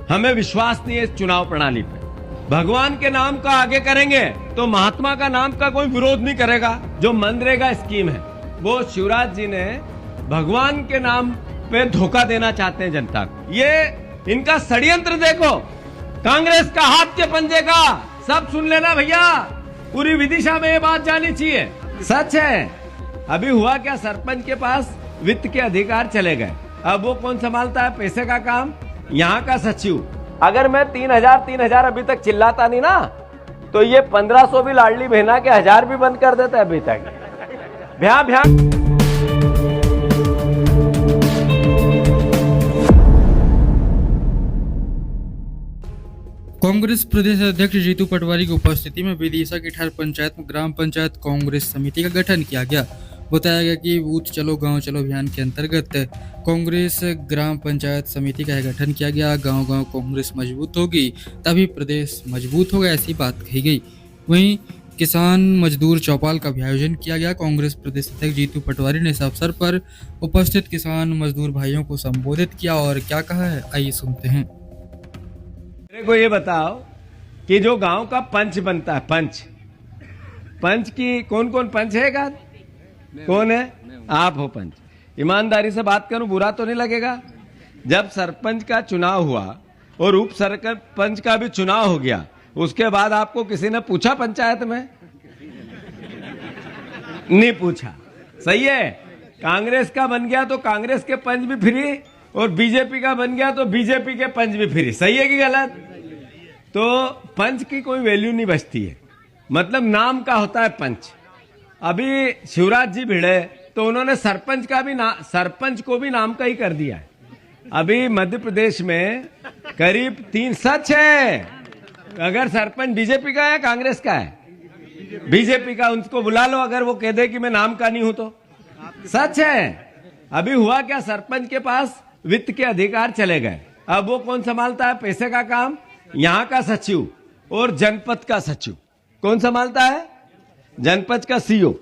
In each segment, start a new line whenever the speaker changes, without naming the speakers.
हमें विश्वास नहीं है इस चुनाव प्रणाली पे। भगवान के नाम का आगे करेंगे तो महात्मा का नाम का कोई विरोध नहीं करेगा। जो मनरेगा स्कीम है वो शिवराज जी ने भगवान के नाम पे धोखा देना चाहते हैं जनता को। ये इनका षड्यंत्र देखो, कांग्रेस का हाथ के पंजे का। सब सुन लेना भैया, पूरी विदिशा में ये बात जानी चाहिए। सच है। अभी हुआ क्या, सरपंच के पास वित्त के अधिकार चले गए। अब वो कौन संभालता है पैसे का काम? यहाँ का सचिव। अगर मैं 3000 अभी तक चिल्लाता नहीं ना, तो ये 1500 भी लाडली बहना के 1000 भी बंद कर देता है अभी तक। भ्या भ्या।
कांग्रेस प्रदेश अध्यक्ष जीतू पटवारी की उपस्थिति में विदिशा की ठार पंचायत में ग्राम पंचायत कांग्रेस समिति का गठन किया गया। बताया गया कि बूथ चलो गांव चलो अभियान के अंतर्गत कांग्रेस ग्राम पंचायत समिति का गठन किया गया। गांव गांव कांग्रेस मजबूत होगी तभी प्रदेश मजबूत होगा, ऐसी बात कही गई। वहीं किसान मजदूर चौपाल का भी आयोजन किया गया। कांग्रेस प्रदेश अध्यक्ष जीतू पटवारी ने इस अवसर पर उपस्थित किसान मजदूर भाइयों को संबोधित किया और क्या कहा है, आइए सुनते हैं।
मेरे को ये बताओ कि जो गांव का पंच बनता है, पंच की कौन कौन पंच है? का कौन है? आप हो पंच। ईमानदारी से बात करूं, बुरा तो नहीं लगेगा? जब सरपंच का चुनाव हुआ और उप सरपंच का भी चुनाव हो गया, उसके बाद आपको किसी ने पूछा पंचायत में? नहीं पूछा। सही है। कांग्रेस का बन गया तो कांग्रेस के पंच भी फ्री, और बीजेपी का बन गया तो बीजेपी के पंच भी फ्री। सही है कि गलत? तो पंच की कोई वैल्यू नहीं बचती है, मतलब नाम का होता है पंच। अभी शिवराज जी भिड़े तो उन्होंने सरपंच को भी नाम का ही कर दिया है। अभी मध्य प्रदेश में करीब 3 सच है। अगर सरपंच बीजेपी का है कांग्रेस का है? बीजेपी का। उनको बुला लो, अगर वो कह दे कि मैं नाम का नहीं हूं तो। सच है। अभी हुआ क्या, सरपंच के पास वित्त के अधिकार चले गए। अब वो कौन संभालता है पैसे का काम? यहाँ का सचिव और जनपद का सचिव। कौन संभालता है? जनपद का सीओ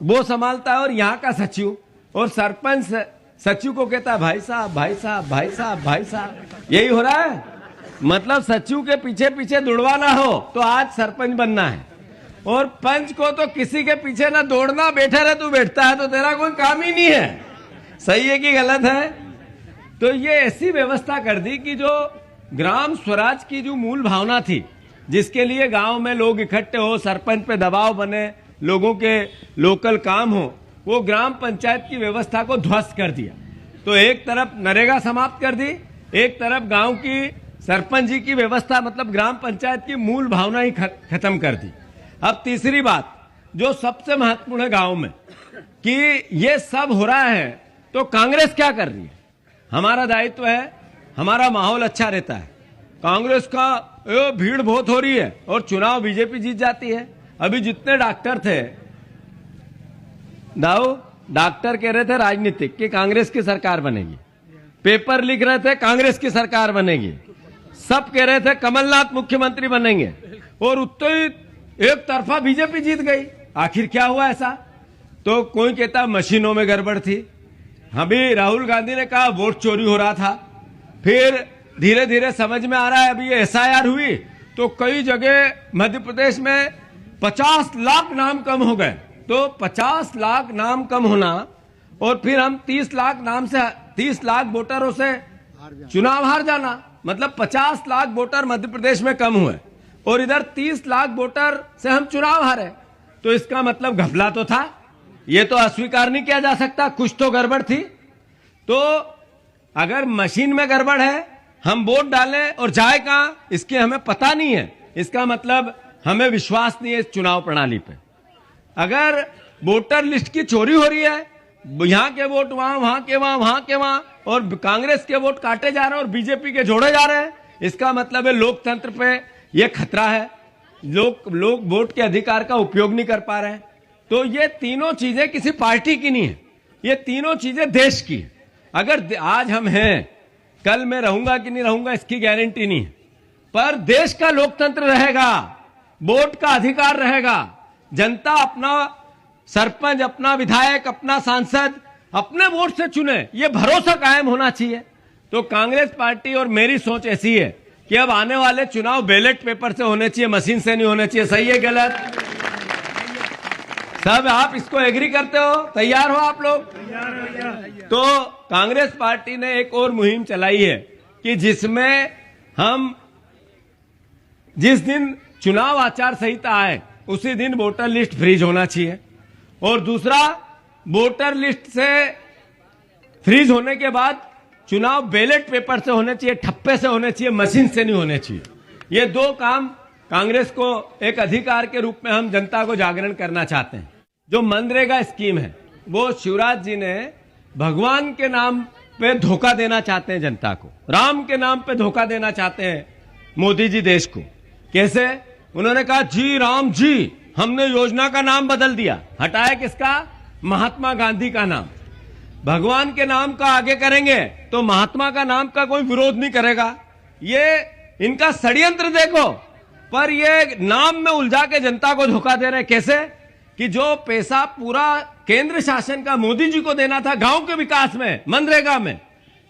वो संभालता है, और यहाँ का सचिव। और सरपंच सचिव को कहता है भाई साहब भाई साहब भाई साहब भाई साहब। यही हो रहा है। मतलब सचिव के पीछे पीछे दौड़वाना हो तो आज सरपंच बनना है, और पंच को तो किसी के पीछे ना दौड़ना, बैठे रहे तू बैठता है तो तेरा कोई काम ही नहीं है। सही है कि गलत है? तो ये ऐसी व्यवस्था कर दी कि जो ग्राम स्वराज की जो मूल भावना थी, जिसके लिए गांव में लोग इकट्ठे हो, सरपंच पे दबाव बने, लोगों के लोकल काम हो, वो ग्राम पंचायत की व्यवस्था को ध्वस्त कर दिया। तो एक तरफ नरेगा समाप्त कर दी, एक तरफ गांव की सरपंच जी की व्यवस्था, मतलब ग्राम पंचायत की मूल भावना ही खत्म कर दी। अब तीसरी बात जो सबसे महत्वपूर्ण है गांव में, कि ये सब हो रहा है तो कांग्रेस क्या कर रही है? हमारा दायित्व है, हमारा माहौल अच्छा रहता है। कांग्रेस का भीड़ बहुत हो रही है और चुनाव बीजेपी जीत जाती है। अभी जितने डॉक्टर थे डॉक्टर कह रहे थे राजनीतिक कि कांग्रेस की सरकार बनेगी, पेपर लिख रहे थे कांग्रेस की सरकार बनेगी, सब कह रहे थे कमलनाथ मुख्यमंत्री बनेंगे, और उत्तर एक तरफा बीजेपी जीत गई। आखिर क्या हुआ ऐसा? तो कोई कहता मशीनों में गड़बड़ थी। अभी राहुल गांधी ने कहा वोट चोरी हो रहा था। फिर धीरे धीरे समझ में आ रहा है, अभी ये एसआईआर हुई तो कई जगह मध्य प्रदेश में 50 लाख नाम कम हो गए। तो 50 लाख नाम कम होना, और फिर हम 30 लाख वोटरों से चुनाव हार जाना, मतलब 50 लाख वोटर मध्य प्रदेश में कम हुए, और इधर 30 लाख वोटर से हम चुनाव हारे। तो इसका मतलब घपला तो था, ये तो अस्वीकार नहीं किया जा सकता, कुछ तो गड़बड़ थी। तो अगर मशीन में गड़बड़ है, हम वोट डालें और जाए कहां इसके हमें पता नहीं है, इसका मतलब हमें विश्वास नहीं है इस चुनाव प्रणाली पे। अगर वोटर लिस्ट की चोरी हो रही है, यहां के वोट वहां, वहां के वहां, वहां के वहां, और कांग्रेस के वोट काटे जा रहे हैं और बीजेपी के जोड़े जा रहे हैं, इसका मतलब है लोकतंत्र पे यह खतरा है। लोग वोट के अधिकार का उपयोग नहीं कर पा रहे हैं। तो ये तीनों चीजें किसी पार्टी की नहीं है, ये तीनों चीजें देश की है। अगर आज हम हैं, कल मैं रहूंगा कि नहीं रहूंगा इसकी गारंटी नहीं है, पर देश का लोकतंत्र रहेगा, वोट का अधिकार रहेगा। जनता अपना सरपंच, अपना विधायक, अपना सांसद अपने वोट से चुने, ये भरोसा कायम होना चाहिए। तो कांग्रेस पार्टी और मेरी सोच ऐसी है कि अब आने वाले चुनाव बैलेट पेपर से होने चाहिए, मशीन से नहीं होने चाहिए। सही है गलत? सब आप इसको एग्री करते हो? तैयार हो आप लोग? तो कांग्रेस पार्टी ने एक और मुहिम चलाई है कि जिसमें हम जिस दिन चुनाव आचार संहिता आए उसी दिन वोटर लिस्ट फ्रीज होना चाहिए, और दूसरा वोटर लिस्ट से फ्रीज होने के बाद चुनाव बैलेट पेपर से होने चाहिए, ठप्पे से होने चाहिए, मशीन से नहीं होने चाहिए। ये दो काम कांग्रेस को एक अधिकार के रूप में हम जनता को जागरण करना चाहते हैं। जो मनरेगा स्कीम है वो शिवराज जी ने भगवान के नाम पे धोखा देना चाहते हैं जनता को, राम के नाम पे धोखा देना चाहते हैं मोदी जी देश को। कैसे? उन्होंने कहा जी राम जी, हमने योजना का नाम बदल दिया, हटाया किसका? महात्मा गांधी का नाम। भगवान के नाम का आगे करेंगे तो महात्मा का नाम का कोई विरोध नहीं करेगा। ये इनका षड्यंत्र देखो, पर ये नाम में उलझा के जनता को धोखा दे रहे हैं। कैसे? कि जो पैसा पूरा केंद्र शासन का मोदी जी को देना था गांव के विकास में, मनरेगा में,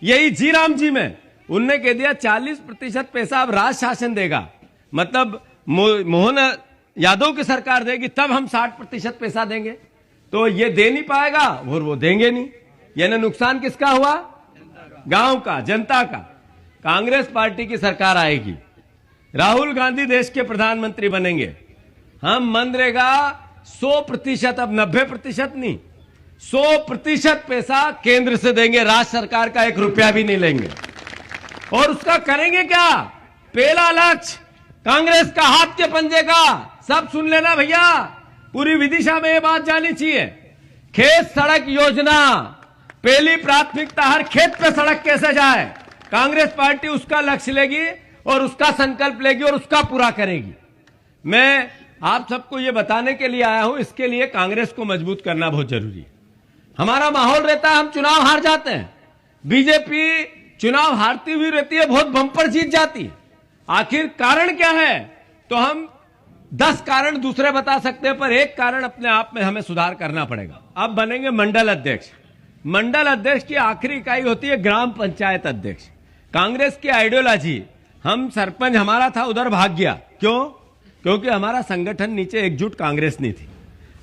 यही जी राम जी में, उनने कह दिया 40% पैसा अब राज्य शासन देगा, मतलब मोहन यादव की सरकार देगी, तब हम 60% पैसा देंगे। तो ये दे नहीं पाएगा और वो देंगे नहीं। यानी नुकसान किसका हुआ? गांव का, जनता का। कांग्रेस पार्टी की सरकार आएगी, राहुल गांधी देश के प्रधानमंत्री बनेंगे, हम मनरेगा 100%, अब 90% नहीं, 100% पैसा केंद्र से देंगे, राज्य सरकार का 1 रुपया भी नहीं लेंगे। और उसका करेंगे क्या? पहला लक्ष्य कांग्रेस का हाथ के पंजे का। सब सुन लेना भैया, पूरी विदिशा में ये बात जानी चाहिए। खेत सड़क योजना, पहली प्राथमिकता हर खेत पे सड़क कैसे जाए, कांग्रेस पार्टी उसका लक्ष्य लेगी और उसका संकल्प लेगी और उसका पूरा करेगी। मैं आप सबको ये बताने के लिए आया हूं, इसके लिए कांग्रेस को मजबूत करना बहुत जरूरी है। हमारा माहौल रहता है हम चुनाव हार जाते हैं, बीजेपी चुनाव हारती हुई रहती है, बहुत बम्पर जीत जाती है। आखिर कारण क्या है? तो हम 10 कारण दूसरे बता सकते हैं, पर एक कारण अपने आप में हमें सुधार करना पड़ेगा। अब बनेंगे मंडल अध्यक्ष। मंडल अध्यक्ष की आखिरी इकाई होती है ग्राम पंचायत अध्यक्ष। कांग्रेस की आइडियोलॉजी, हम सरपंच हमारा था उधर भाग गया, क्यों? क्योंकि हमारा संगठन नीचे एकजुट कांग्रेस नहीं थी।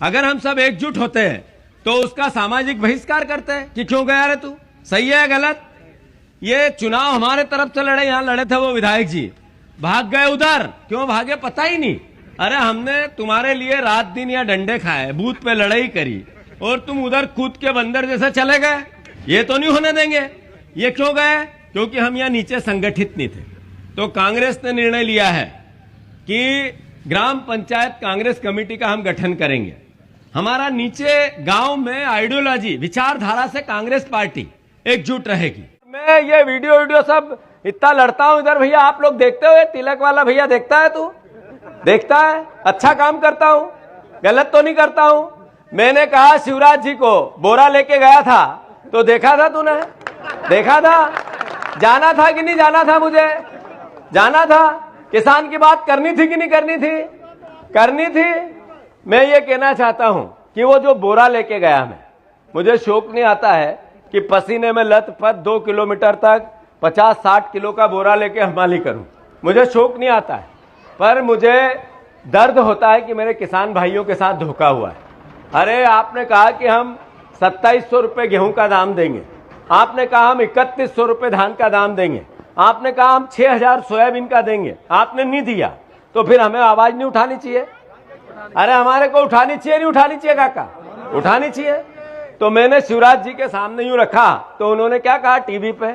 अगर हम सब एकजुट होते हैं तो उसका सामाजिक बहिष्कार करते हैं कि क्यों गया रे तू। सही है गलत? ये चुनाव हमारे तरफ से लड़े, यहां लड़े थे वो विधायक जी, भाग गए उधर। क्यों भागे पता ही नहीं। अरे हमने तुम्हारे लिए रात दिन या डंडे खाए, बूथ पे लड़ाई करी, और तुम उधर कूद के बंदर जैसे चले गए। ये तो नहीं होने देंगे। ये क्यों गए? क्योंकि हम यहाँ नीचे संगठित नहीं थे। तो कांग्रेस ने निर्णय लिया है कि ग्राम पंचायत कांग्रेस कमेटी का हम गठन करेंगे। हमारा नीचे गांव में आइडियोलॉजी, विचारधारा से कांग्रेस पार्टी एकजुट रहेगी। मैं ये वीडियो सब इतना लड़ता हूं इधर, भैया आप लोग देखते हो? तिलक वाला भैया देखता है? तू देखता है? अच्छा काम करता हूं, गलत तो नहीं करता हूं। मैंने कहा शिवराज जी को बोरा लेके गया था तो देखा था तूने? देखा था? जाना था कि नहीं जाना था? मुझे जाना था। किसान की बात करनी थी कि नहीं करनी थी? करनी थी। मैं ये कहना चाहता हूं कि वो जो बोरा लेके गया, मुझे शौक नहीं आता है कि पसीने में लथपथ 2 किलोमीटर तक 50-60 किलो का बोरा लेके हमाली करूं। मुझे शौक नहीं आता है, पर मुझे दर्द होता है कि मेरे किसान भाइयों के साथ धोखा हुआ है। अरे आपने कहा कि हम 2700 रुपये गेहूं का दाम देंगे, आपने कहा हम 3100 रुपये धान का दाम देंगे, आपने कहा हम 6000 सोयाबीन का देंगे, आपने नहीं दिया। तो फिर हमें आवाज नहीं उठानी चाहिए? अरे हमारे को उठानी चाहिए, नहीं उठानी चाहिए काका? उठानी चाहिए। तो मैंने शिवराज जी के सामने यूं रखा तो उन्होंने क्या कहा टीवी पे?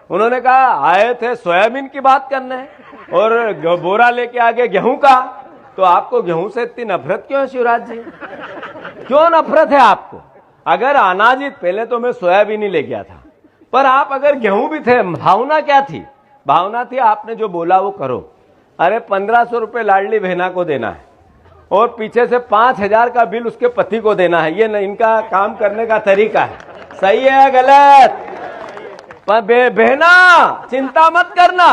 उन्होंने कहा आए थे सोयाबीन की बात करने और बोरा लेके आगे गेहूं का। तो आपको गेहूं से इतनी नफरत क्यों है शिवराज जी? क्यों नफरत है आपको? अगर अनाज ही, पहले तो मैं सोयाबीन ही ले गया था, पर आप अगर गेहूं भी थे, भावना क्या थी? भावना थी आपने जो बोला वो करो। अरे 1500 रुपये लाडली बहना को देना है और पीछे से 5000 का बिल उसके पति को देना है। ये इनका काम करने का तरीका है। सही है या गलत? पर बहना चिंता मत करना,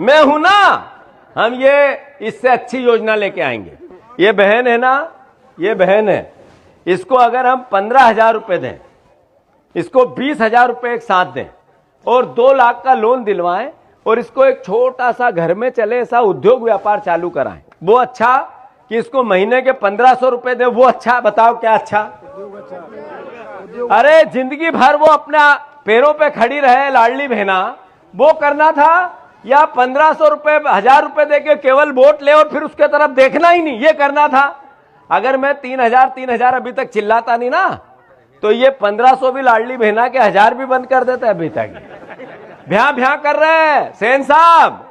मैं हूं ना, हम ये इससे अच्छी योजना लेके आएंगे। ये बहन है ना, ये बहन है, इसको अगर हम 15,000 रुपए दें, इसको 20,000 रुपए एक साथ दें और 2 लाख का लोन दिलवाएं और इसको एक छोटा सा घर में चले ऐसा उद्योग व्यापार चालू कराएं। वो अच्छा कि इसको महीने के 1500 रुपए दे, वो अच्छा? बताओ क्या अच्छा? अरे जिंदगी भर वो अपना पैरों पे खड़ी रहे लाडली बहना, वो करना था? या 1500 रुपए 1000 रुपए देके केवल वोट ले और फिर उसके तरफ देखना ही नहीं, ये करना था? अगर मैं 3000 अभी तक चिल्लाता नहीं ना, तो ये 1500 भी लाडली बहना के 1000 भी बंद कर देते अभी तक। भ्या भ्या कर रहे हैं सेन साहब,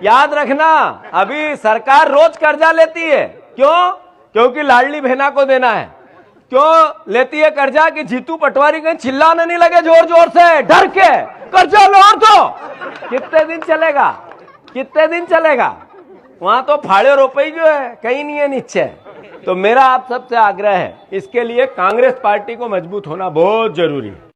याद रखना अभी सरकार रोज कर्जा लेती है। क्यों? क्योंकि लाडली बहना को देना है। क्यों लेती है कर्जा? कि जीतू पटवारी कहीं चिल्लाने नहीं लगे जोर जोर से, डर के कर्जा लौट दो। कितने दिन चलेगा? कितने दिन चलेगा? वहां तो फाड़े रुपए जो है कहीं नहीं है नीचे। तो मेरा आप सबसे आग्रह है, इसके लिए कांग्रेस पार्टी को मजबूत होना बहुत जरूरी है।